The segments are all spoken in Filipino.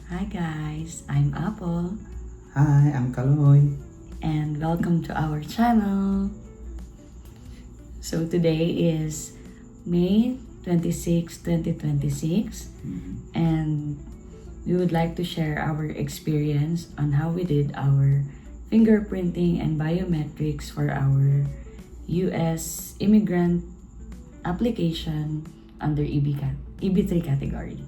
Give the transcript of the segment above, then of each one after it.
Hi guys, I'm Apple Hi, I'm Kaloy. and welcome to our channel. So today is May 26, 2026 and we would like to share our experience on how we did our fingerprinting and biometrics for our US immigrant application under EB3 category.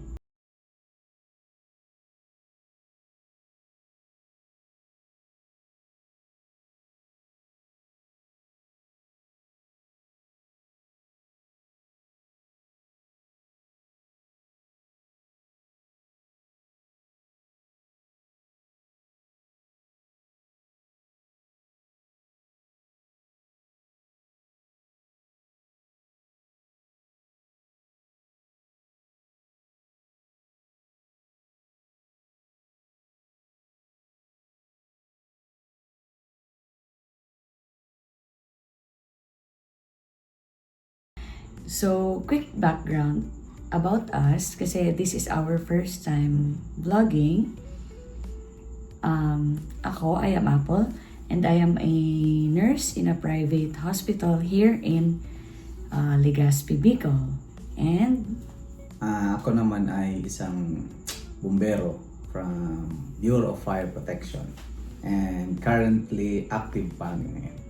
So, quick background about us kasi this is our first time vlogging. Ako, I am Apple and I am a nurse in a private hospital here in Legazpi, Bicol. And Ako naman ay isang bumbero from Bureau of Fire Protection and currently active pa ngayon.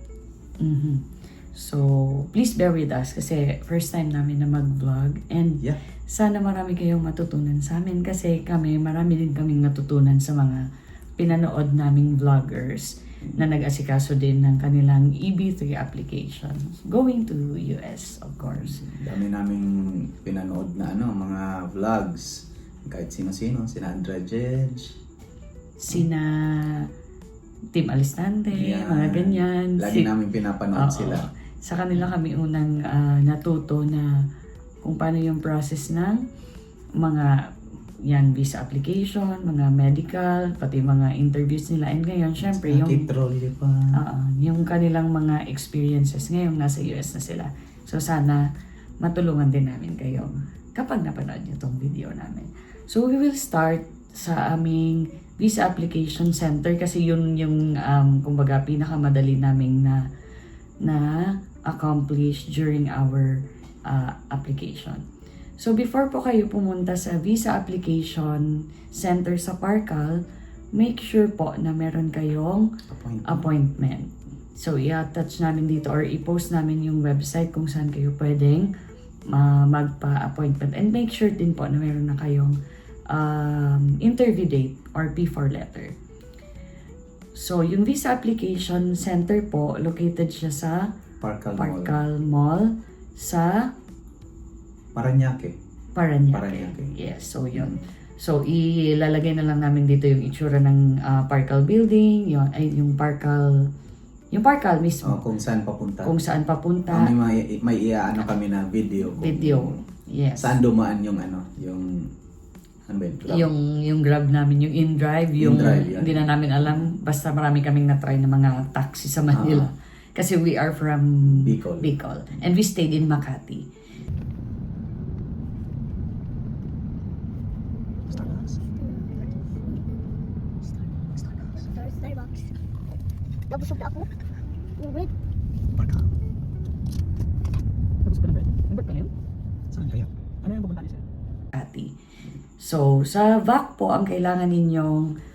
so, please bear with us kasi first time namin na mag-vlog and Yeah. sana marami kayong matutunan sa amin kasi marami din kaming natutunan sa mga pinanood naming vloggers na nag-asikaso din ng kanilang EB3 application going to US, of course. Dami naming pinanood na mga vlogs. Kahit sino-sino, sina Andra Jedge. Sina Team Alistante, Yeah. mga ganyan. Lagi namin pinapanood Oo. sila. Sa kanila kami unang natuto na kung paano yung process ng mga visa application, mga medical, pati mga interviews nila. And ngayon, syempre, Trolley pa. yung kanilang mga experiences ngayong nasa US na sila. So, sana matulungan din namin kayo kapag napanood nyo itong video namin. So, we will start sa aming visa application center kasi yun yung kumbaga pinakamadali naming na accomplish during our application. So before po kayo pumunta sa visa application center sa Parcal, make sure po na meron kayong appointment. So i-attach namin dito or i-post namin yung website kung saan kayo pwedeng magpa-appointment. And make sure din po na meron na kayong interview date or P4 letter. So yung visa application center po, located siya sa Parcal Mall sa Parañaque. Paranaque. Yes, so yun. So ilalagay na lang namin dito yung itsura ng Parcal building, yung Parcal mismo. Kung saan papunta. Kung saan papunta. May iaano kami na video. Yes. Saan dumaan yung Yung Grab namin, yung InDrive, InDrive, yan. hindi na namin alam. Basta marami kaming na-try na mga taxi sa Manila. Kasi we are from Bicol. And we stayed in Makati. Starbucks. Nabusog na ako. Yung bread. Tapos ka na ba? Nag-work ka na yun? Saan kaya? Ano yung pupunta niya sa'yo? Makati. So, sa VAC po, ang kailangan ninyong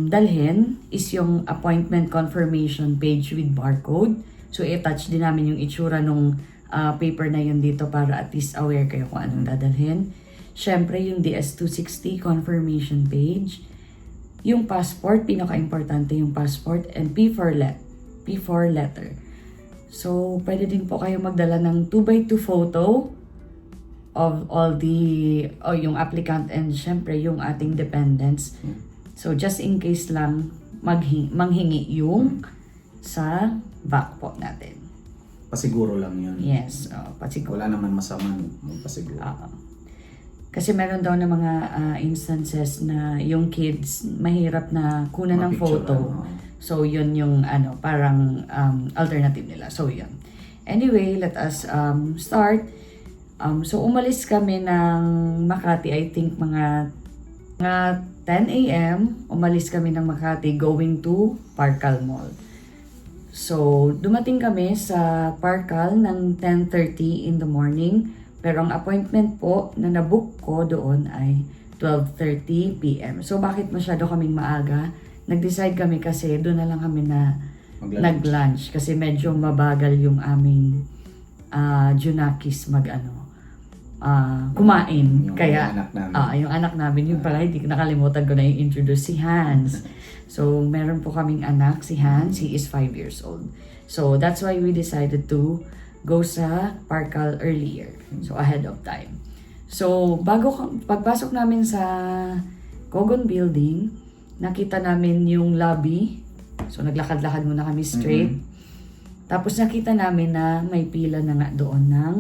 dalhin is yung appointment confirmation page with barcode. So, i-attach din namin yung itsura nung paper na yun dito para at least aware kayo kung anong dadalhin. Siyempre, yung DS-260 confirmation page. Yung passport, pinaka-importante yung passport, and P4 letter. So, pwede din po kayo magdala ng 2x2 photo of all yung applicant and syempre yung ating dependents. So, just in case lang manghingi yung sa VAC po natin. Pasiguro lang yun. Yes, pasiguro. Wala naman masama magpasiguro. Kasi meron daw na mga instances na yung kids mahirap na kunan ng photo. So yun yung parang alternative nila. So yun. Anyway, let us start. So umalis kami ng Makati, I think mga Mga 10 a.m., umalis kami ng Makati going to Parkal Mall. So, dumating kami sa Parkal ng 10:30 in the morning. Pero ang appointment po na nabook ko doon ay 12:30 p.m. So, bakit masyado kaming maaga? Nag-decide kami kasi doon na lang kami na nag-lunch. Kasi medyo mabagal yung aming Junakis kumain. Yung Kaya, anak namin. yung anak namin, yung pala, hindi nakalimutan ko na i-introduce si Hans. So, meron po kaming anak, si Hans. He is 5 years old. So, that's why we decided to go sa Parkal earlier. So, ahead of time. So, pagpasok namin sa Kogon Building, nakita namin yung lobby. So, naglakad-lakad muna kami straight. Tapos, nakita namin na may pila na nga doon ng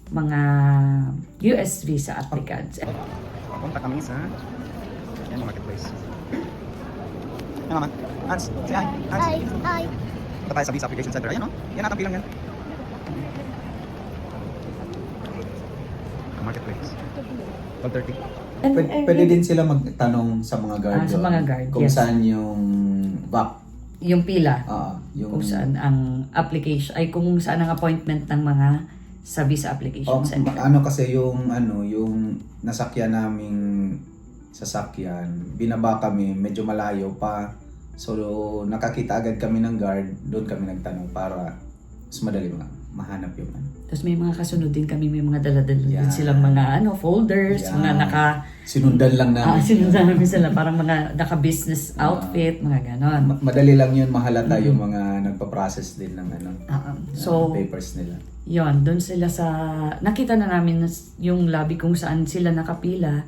mga US visa applicants. Punta kami sa yan, marketplace. Yan mama. Hans, say hi. Hans. Hi. Hi. Punta tayo sa visa application center. Ayan o. Yan natang pilang yan. Marketplace. 12:30. And, Pwede din sila magtanong sa mga guard sa doon mga guard, kung yes. saan yung back. yung pila. Yung Kung saan ang application, ay kung saan ang appointment ng mga sa visa application center. Kasi yung nasakyan naming sasakyan, binaba kami, medyo malayo pa. So nakakita agad kami ng guard, doon kami nagtanong para mas madali mahanap yung Tapos may mga kasunod din kami, may mga dala-dala din Yeah. silang mga folders, Yeah. mga sinundan lang namin. sinundan namin sila, parang mga naka-business outfit, mga ganon. Madali lang yun mahalata yung mga nagpa-process din ng So, papers nila. yon, doon sila nakita na namin yung lobby kung saan sila nakapila.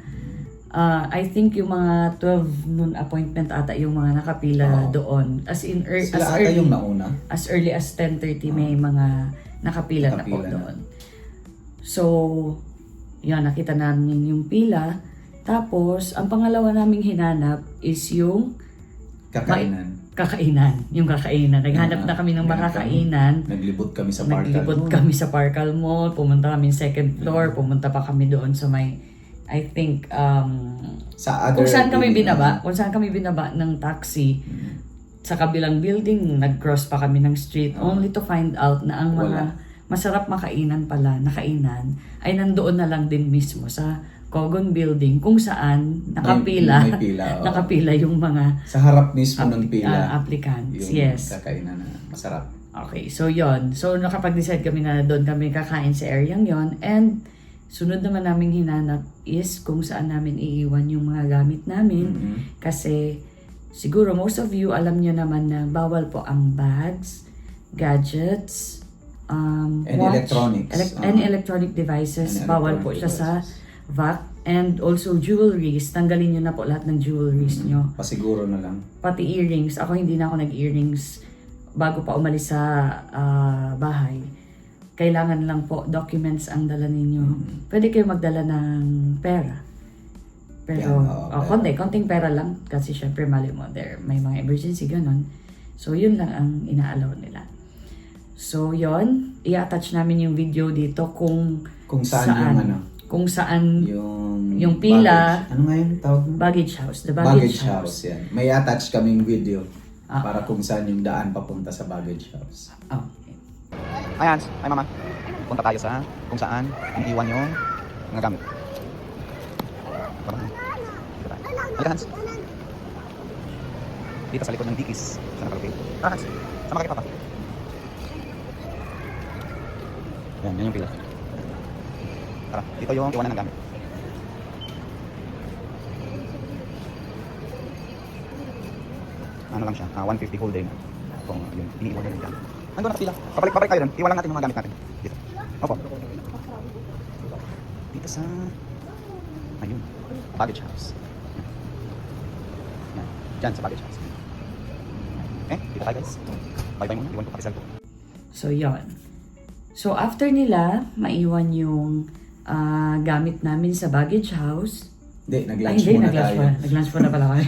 I think yung mga 12 noon appointment ata yung mga nakapila doon. As in, Sila ata yung nauna. as early as 10:30 may mga nakapila na po Nakapila na. doon. So, yan, nakita namin yung pila. Tapos, ang pangalawa naming hinanap is yung kakainan. Yung kakainan. Naghanap na kami ng makakainan. Naglibot kami sa Parkal. Naglibot kami sa Parkal Mall. Pumunta kami second floor. Pumunta pa kami doon sa may, I think, Sa other kung saan kami building binaba. Kung saan kami binaba ng taxi. Sa kabilang building, nag-cross pa kami ng street only to find out na ang mga masarap makainan pala, nakainan, ay nandoon na lang din mismo sa Kogon Building kung saan nakapila, may pila, nakapila yung mga sa harap mismo ng pila. applicants. Yung Yes. kakainan na masarap. Okay, so yon. So nakapag-decide kami na doon kami kakain sa areang yon, and sunod naman naming hinanap is kung saan namin iiwan yung mga gamit namin kasi siguro most of you alam nyo naman na bawal po ang bags, gadgets, And watch, electronics. any electronic devices, Any bawal po electronic siya sa devices. VAC, and also jewelries. Tanggalin nyo na po lahat ng jewelries nyo. Pasiguro na lang. Pati earrings. Ako hindi na ako nag-earrings bago pa umalis sa bahay. Kailangan lang po documents ang dala ninyo. Pwede kayo magdala ng pera. Pero, konting pera lang. Kasi syempre, mali mo, may mga emergency, ganun. So, yun lang ang inaalaw nila. So, yun. I-attach namin yung video dito kung saan kung saan yung pila. Baggage. Ano nga yung tawag mo? Baggage house. The Baggage house. Yan. May attach kaming video Ah. para kung saan yung daan papunta sa baggage house. Okay. Hi Hans. Hi mama. Punta tayo sa kung saan iniiwan yung mga gamit. Tara. Dito tayo. Halika Hans. Dito sa likod ng Dickies. Sa nakalagay. Tara Hans. Sama kay Papa. Yan yung pila. Tara, dito yung iwanan ng gamit. Ano lang siya, 150 whole day na. Kung yun, iniiwan na lang. Nandun na pila. Pabalik kayo doon. Iwan lang natin yung mga gamit natin. Dito. Opo. Dito sa... Ayun. Baggage house. Yan. Diyan sa baggage house. Okay, dito tayo guys. Bye-bye muna. Iwan ko pati cellphone. So, yon. So, after nila, maiwan yung gamit namin sa baggage house. Hindi, nag-lunch muna tayo. Nag-lunch muna pala kami.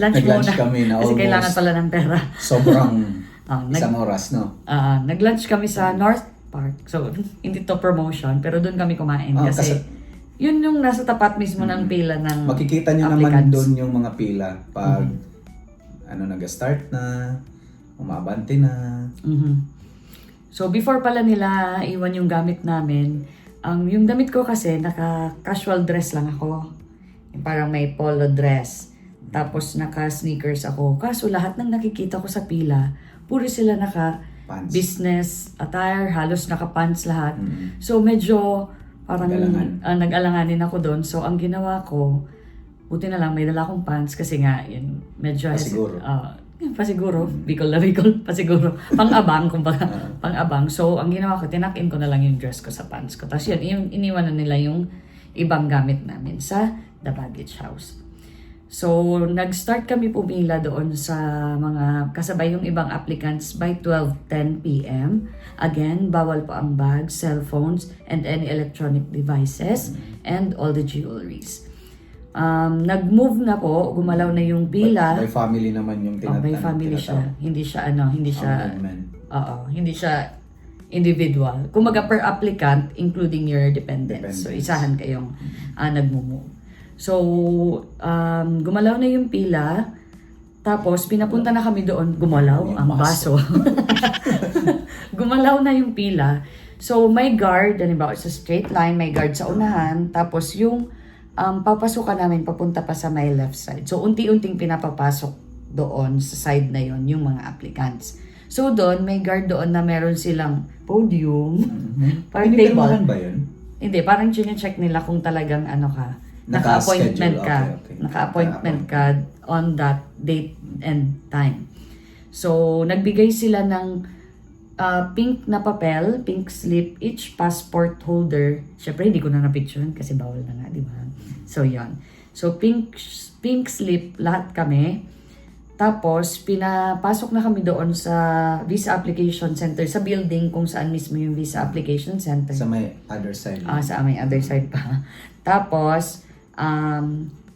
Lunch Nag-lunch muna. kami na Kasi almost kailangan pala ng pera. Sobrang isang oras, no? Nag-lunch kami sa North Park. So, hindi to promotion, pero doon kami kumain. Kasi Yun yung nasa tapat mismo ng pila ng Makikita nyo naman applicants. doon yung mga pila pag nag-start na, umabante na. Mhm. So before pala nila iwan yung gamit namin, yung damit ko kasi naka-casual dress lang ako. Yung parang may polo dress. Tapos naka-sneakers ako. Kaso lahat ng nakikita ko sa pila, puro sila Pants. business attire, halos naka-pants lahat. Mm. So medyo parang Nag-alangan. nag-alanganin ako doon. So ang ginawa ko, buti na lang may dala akong pants kasi nga yun, medyo Pasiguro. pasiguro, Bicol na Bicol, pasiguro. Pang-abang, kumbaga, pang-abang. So ang ginawa ko, tinakin ko na lang yung dress ko sa pants ko. Tapos yun, iniwan na nila yung ibang gamit namin sa the baggage house. So, nag-start kami pumila doon sa mga kasabay yung ibang applicants by 12:10 p.m. Again, bawal po ang bags, cellphones, and any electronic devices, and all the jewelries. Nag-move na po, gumalaw na yung pila. By family naman yung By family siya. Hindi siya hindi siya individual. Kumaga per applicant, including your dependents. So, isahan kayong nag-move. So, gumalaw na yung pila. Tapos, pinapunta na kami doon. Gumalaw ang baso. Gumalaw na yung pila. So, may guard. Halimbawa, sa straight line, may guard sa unahan. Tapos, yung papasukan namin papunta pa sa my left side. So, unti-unting pinapapasok doon sa side na yon yung mga applicants. So, doon, may guard doon na meron silang podium. Parang table. Pinipirmahan ba yun? Hindi, parang check nila kung talagang ka. Naka-appointment ka. Okay. Naka-appointment ka on that date and time. So, nagbigay sila ng pink na papel, pink slip, each passport holder. Siyempre, hindi ko na na-picture kasi bawal na nga, di ba? So, yon. So, pink slip, lahat kami. Tapos, pinapasok na kami doon sa Visa Application Center, sa building kung saan mismo yung Visa Application Center. Sa may other side. Sa may other side pa. Tapos,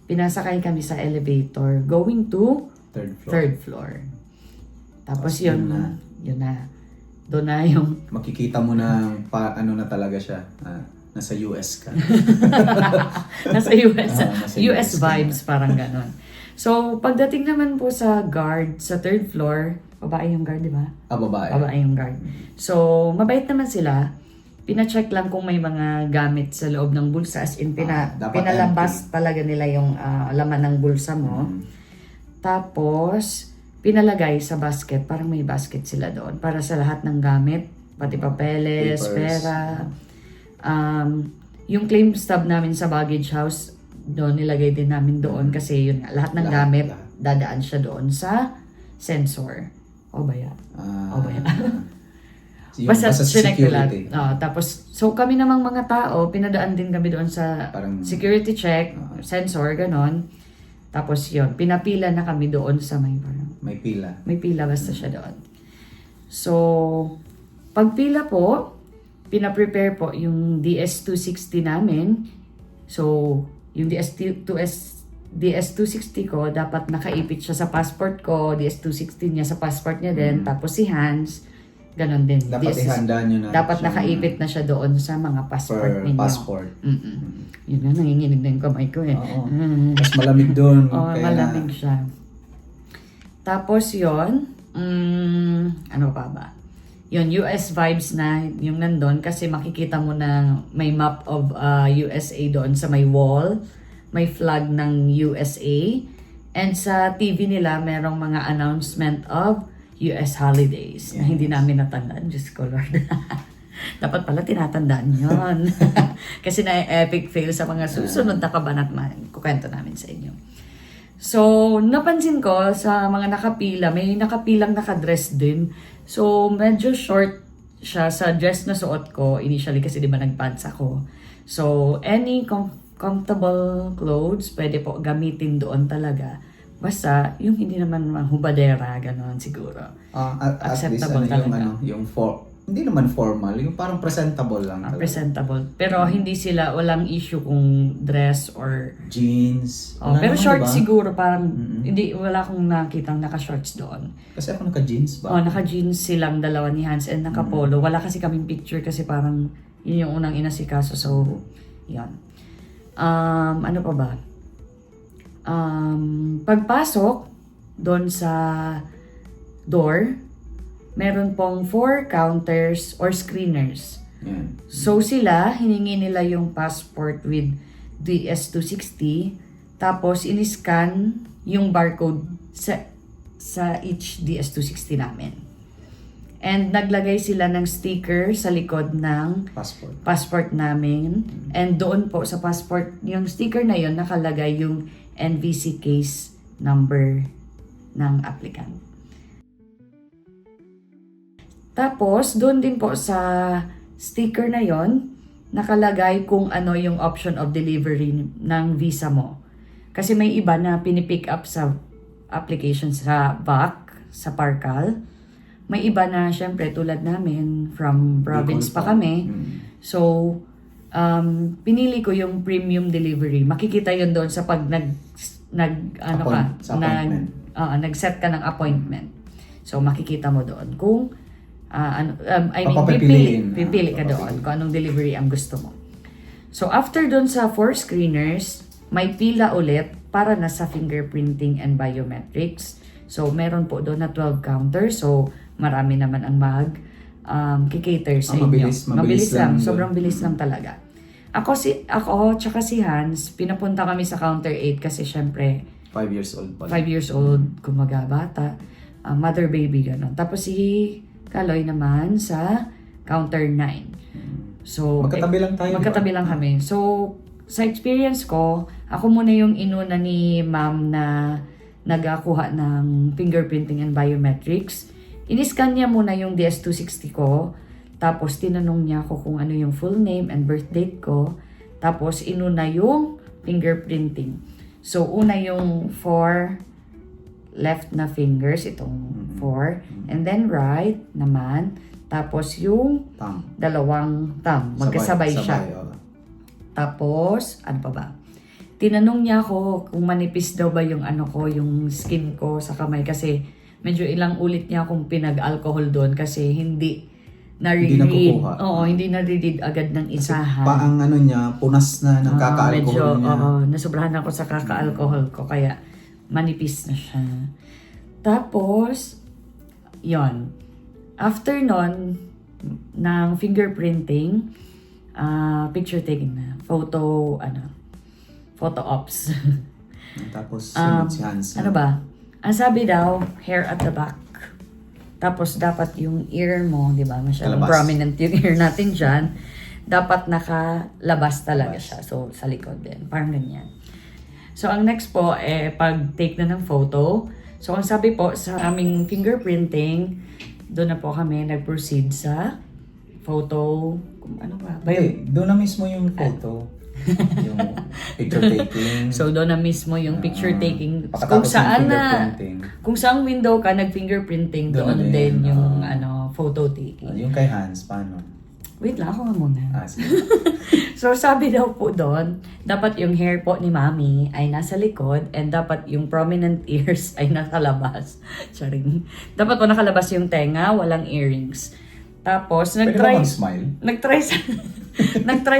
pinasakay kami sa elevator going to Third floor. Tapos Tapos yun na. Doon na yung Makikita mo na na talaga siya. Nasa US ka. nasa US. Nasa US ka vibes, parang ganon. So, pagdating naman po sa guard, sa third floor, babae yung guard, di ba? Babae. Babae yung guard. So, mabait naman sila. Pina-check lang kung may mga gamit sa loob ng bulsa. As in, Dapat pinalabas talaga nila yung laman ng bulsa mo. Tapos, pinalagay sa basket. Parang may basket sila doon. Para sa lahat ng gamit. Pati papeles, Papers. pera. Yung claim stub namin sa baggage house, doon nilagay din namin doon. Kasi yun, lahat ng gamit, dadaan siya doon sa sensor. O ba yan? O ba yan? Basta security. Tapos, so kami namang mga tao, pinadaan din kami doon sa Parang security check, sensor, ganon. Tapos yun, pinapila na kami doon sa may parang, may pila. may pila basta siya doon. So, pag pila po, pinaprepare po yung DS-260 namin. So, yung DS-260 ko, dapat nakaipit siya sa passport ko, DS-260 niya sa passport niya din, tapos si Hans, ganon din. Dapat ihanda nyo na. Dapat siya nakaipit na siya doon sa mga passport per ninyo. passport. Yun na, nanginginig na yung kamay ko eh. Oo. Mas malamig doon. Oo, malamig siya. Tapos yun, ano pa ba? Yun, US vibes na yung nandun kasi makikita mo na may map of USA doon sa may wall. May flag ng USA. And sa TV nila, merong mga announcement of US holidays na hindi namin natandaan. Diyos ko, Lord. Dapat pala tinatandaan yun. Kasi na-epic fail sa mga susunod na kabanat kukwento namin sa inyo. So, napansin ko sa mga nakapila, may nakapilang nakadress din. So, medyo short siya sa dress na suot ko initially kasi di ba nagpants ako. So, any comfortable clothes, pwede po gamitin doon talaga. Basta, yung hindi naman hubadera, gano'n siguro. At Acceptable least, talaga. hindi naman formal, yung parang presentable lang talaga. Presentable. Pero hindi sila, walang issue kung dress or... Jeans. pero naman, shorts diba? siguro, parang, wala akong nakitang naka-shorts doon. Kasi ako naka-jeans ba? Naka-jeans silang dalawa ni Hans and naka-polo. Wala kasi kaming picture kasi parang, yun yung unang inasikaso. So, yan. Ano pa ba? Pagpasok doon sa door, meron pong 4 counters or screeners. Yan. So sila, hiningi nila yung passport with DS260, tapos in-scan yung barcode sa each DS260 namin. And naglagay sila ng sticker sa likod ng passport namin. And doon po sa passport, yung sticker na yon nakalagay yung NVC case number ng applicant. Tapos, doon din po sa sticker na yon nakalagay kung ano yung option of delivery ng visa mo. Kasi may iba na pinipick up sa application sa VAC, sa Parcal. May iba na, syempre, tulad namin, from province pa kami. So, pinili ko yung premium delivery. Makikita yun doon sa pag nag-set ka ng appointment. So, makikita mo doon kung pipili ka doon kung anong delivery ang gusto mo. So, after doon sa 4 screeners, may pila ulit para na sa fingerprinting and biometrics. So, meron po doon na 12 counters. So, marami naman ang kikater sa inyo. Mabilis lang. Sobrang bilis lang talaga. Ako tsaka si Hans, pinapunta kami sa counter 8 kasi syempre 5 years old pala. 5 years old, kumaga bata, mother baby gano'n. Tapos si Kaloy naman sa counter 9. So magkatabi lang tayo. Magkatabi lang kami. So sa experience ko, ako muna yung inuna ni ma'am na nagakuha ng fingerprinting and biometrics. Iniscan niya muna yung DS260 ko. Tapos, tinanong niya ako kung ano yung full name and birth date ko. Tapos, inuna yung fingerprinting. So, una yung 4 left na fingers, itong 4. And then, right naman. Tapos, yung dalawang thumb. Magkasabay siya. Tapos, ano pa ba? Tinanong niya ako kung manipis daw ba yung yung skin ko sa kamay. Kasi, medyo ilang ulit niya akong pinag-alcohol doon kasi hindi na-read. Oo, hindi na-read agad ng isahan. Paang niya, punas na ng kaka-alcohol niya. Nasobrahan ako sa kaka-alcohol ko kaya manipis na siya. Tapos, yon. After nun, ng fingerprinting, picture taking na. Photo ops. Tapos, sunod si Hans. Ano ba? Ang sabi daw, hair at the back. Tapos, dapat yung ear mo, di ba? Masyadong prominent yung ear natin dyan. Dapat nakalabas talaga siya. So, sa likod din. Parang ganyan. So, ang next po, pag-take na ng photo. So, ang sabi po, sa aming fingerprinting, doon na po kami nag-proceed sa photo. Ano ba? Doon na mismo yung photo. Yung picture taking. So, doon na mismo yung picture taking. Kung saan window ka nag-fingerprinting, doon din yung photo taking. Yung kay Hans, paano? Wait lang, ako nga muna. Sige. So, sabi daw po doon, dapat yung hair po ni Mami ay nasa likod and dapat yung prominent ears ay nakalabas. Charing. Dapat po nakalabas yung tenga, walang earrings. Tapos, mag-smile? Nag-try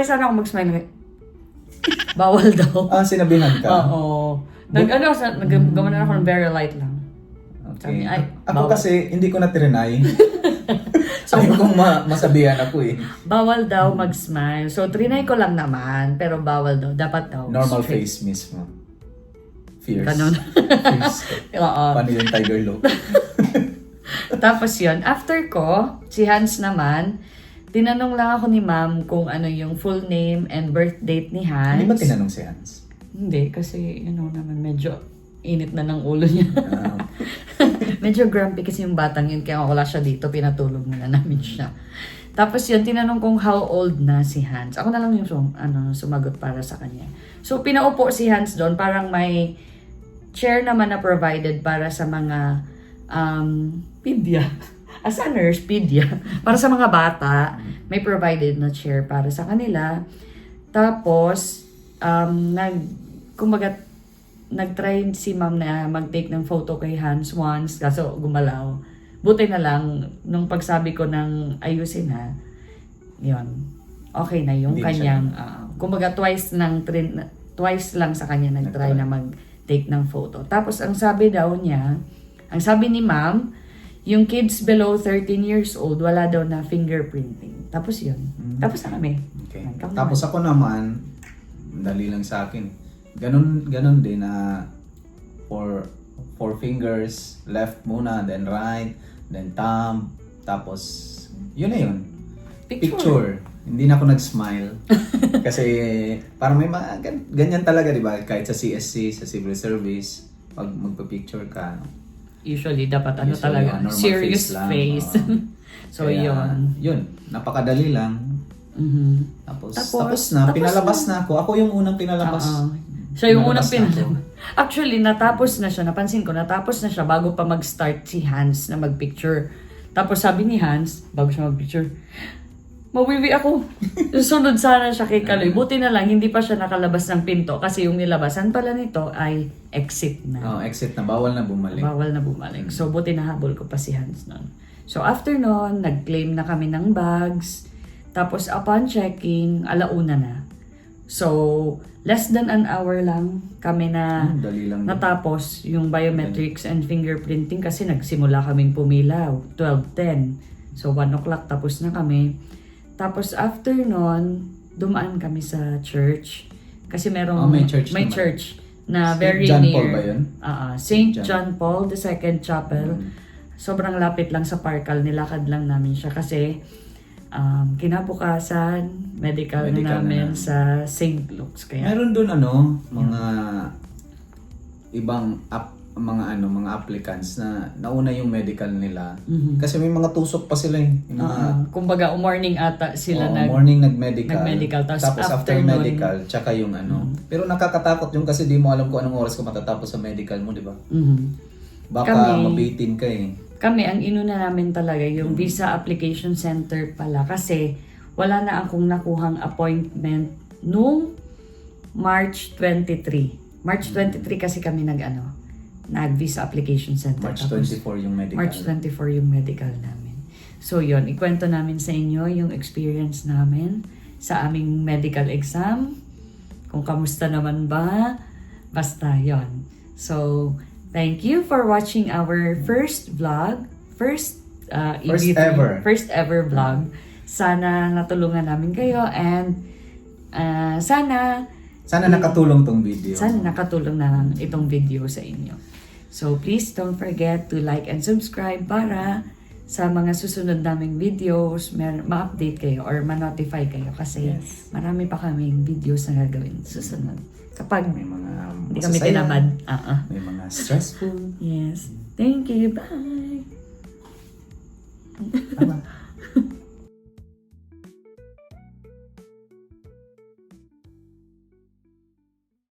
sana ako mag-smile. Bawal daw. Sinabihan ka? Oo. Naggawa na ako ng very light lang. Okay. Ako kasi, hindi ko na-trinay. Ayaw kong masabihan ako eh. Bawal daw mag-smile. So, trinay ko lang naman, pero bawal daw. Dapat daw. Normal straight. face mismo. Fierce. Ganun. Fierce. Oo. Paano yung tiger look? Tapos yun, after ko, si Hans naman, tinanong lang ako ni ma'am kung ano yung full name and birth date ni Hans. Hindi ba tinanong si Hans? Hindi, kasi naman medyo init na ng ulo niya. Medyo grumpy kasi yung batang yun, kaya wala siya dito, pinatulog na namin siya. Tapos yun, tinanong kong how old na si Hans. Ako na lang yung sumagot para sa kanya. So, pinaupo si Hans doon, parang may chair naman na provided para sa mga pedia. As a nurse, pedia. Para sa mga bata, may provided na chair para sa kanila. Tapos, nag-try si ma'am na mag-take ng photo kay Hans once, kaso gumalaw. Buti na lang, nung pagsabi ko ng ayusin yun, okay na yung Hindi kanyang kumbaga twice lang sa kanya nag-try na mag-take ng photo. Tapos ang sabi ni ma'am, yung kids below 13 years old, wala daw na fingerprinting. Tapos yun. Tapos na kami. Okay. Ikaw Tapos naman. ako naman, dali lang sa akin. Ganun din na four fingers, left muna, then right, then thumb, tapos yun na yun. Picture. Hindi na ako nag-smile. Kasi parang may mga ganyan talaga, di ba? Kahit sa CSC, sa civil service, pag magpa-picture ka, Usually, dapat usually, talaga, normal serious lang, face. oo. So, Kaya, yun. Napakadali lang. Mhm. Tapos na, pinalabas na ako. Ako yung unang pinalabas. Oo. Siya yung unang Pinalabas na ako. pinalabas. Actually, natapos na siya. Napansin ko, natapos na siya bago pa mag-start si Hans na mag-picture. Tapos sabi ni Hans, bago siya mag-picture, mawiwi ako. Sunod sana siya kay Kaloy. Buti na lang, hindi pa siya nakalabas ng pinto kasi yung nilabasan pala nito ay exit na. Oh, exit na. Bawal na bumalik. Bawal na bumalik. So, buti nahabol ko pa si Hans noon. So, after noon, nag-claim na kami ng bags. Tapos, upon checking, 1:00 na. So, less than an hour lang kami na Dali lang. natapos yung biometrics and fingerprinting kasi nagsimula kaming pumila, 12:10. So, 1 o'clock tapos na kami. Tapos, after noon, dumaan kami sa church. Kasi merong, may church naman. church na St. very John near. Paul ba yun? St. John. John Paul II Chapel. Sobrang lapit lang sa Parkal. Nilakad lang namin siya kasi kinabukasan, medical na Medical na namin namin. sa St. Luke's. Kaya, Meron doon mga ibang mga applicants na nauna yung medical nila. Kasi may mga tusok pa sila yung mga kumbaga, morning ata sila morning nag-medical. nag-medical, Tapos after afternoon. medical, tsaka yung Pero nakakatakot yung kasi di mo alam kung anong oras ka matatapos sa medical mo, di ba? Baka Kami- mabitin ka eh. Kami, ang inuna namin talaga yung visa application center pala kasi wala na akong nakuhang appointment nung March 23. March 23 kasi kami nag-visa application center. March Tapos, 24 yung medical. March 24 yung medical namin. So yon, ikwento namin sa inyo yung experience namin sa aming medical exam. Kung kamusta naman ba. Basta yon. So, thank you for watching our first vlog. First ever vlog. Sana natulungan namin kayo and sana nakatulong tong video. sana nakatulong na itong video sa inyo. So please don't forget to like and subscribe para sa mga susunod naming videos, ma-update kayo or ma-notify kayo kasi Yes. marami pa kaming videos na gagawin susunod. Kapag May mga hindi kami masasaya, tinamad. may mga stressful. Yes. Thank you. Bye. Tama.